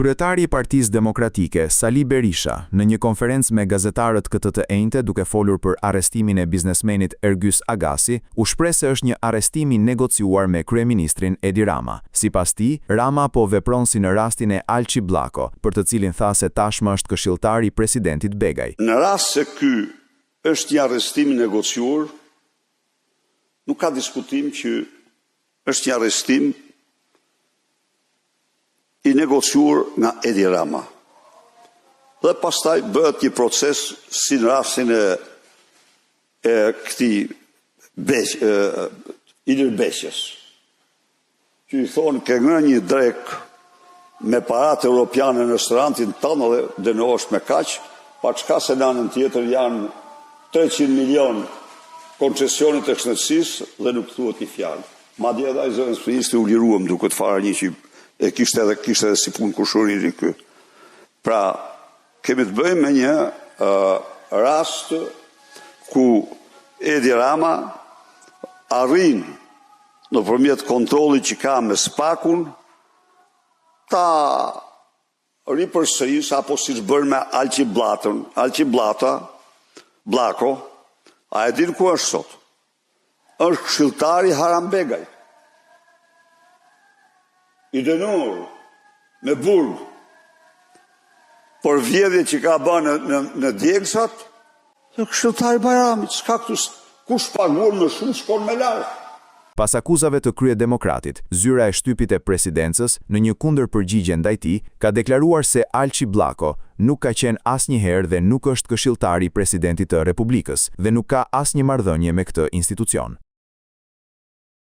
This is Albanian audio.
Kryetari i Partisë Demokratike, Sali Berisha, në një konferencë me gazetarët këtë të enjte duke folur për arrestimin e biznesmenit Ergjys Agasi, u shpreh se është një arrestim i negociuar me kryeministrin Edi Rama. Sipas tij, Rama po vepron si në rastin e Alçi Bllako, për të cilin tha se tashmë është këshilltar i presidentit Begaj. Në rast se ky është një arrestim i negociuar, nuk ka diskutim që është një arrestim i negociuar nga Edi Rama. Dhe pastaj bëhet një proces si në rastin e këtij Ilir Beqjes, që i thonë ke ngënë një drek me paratë europiane në restorantin tënë dhe dënohesh me kaq, pa çka se në anën tjetër janë 300 milion koncesionet e shëndetësisë dhe nuk thuhet një fjalë. Madje edhe ai zëvendës ministri u liruam duke të fare një që e kishte edhe si punë kushëriri ky. Pra, kemi të bëjmë me një rast ku Edi Rama arrin nëpërmjet kontrollit që ka me SPAK-un ta ripërsëris apo siç bën me Alçi Bllako, a e din ku është sot? Është këshilltari Haram Begaj. I dënuar me burg për vjedhje që ka bërë në djegsat, dhe këshilltari Bajramit, s'ka këtu kush paguar më shumë shkon me larg. Pas akuzave të kryedemokratit, zyra e shtypit e presidencës, në një kundërpërgjigje ndaj tij, ka deklaruar se Alçi Bllako nuk ka qenë asnjëherë dhe nuk është këshilltar i presidentit të Republikës dhe nuk ka asnjë marrëdhënie me këtë institucion.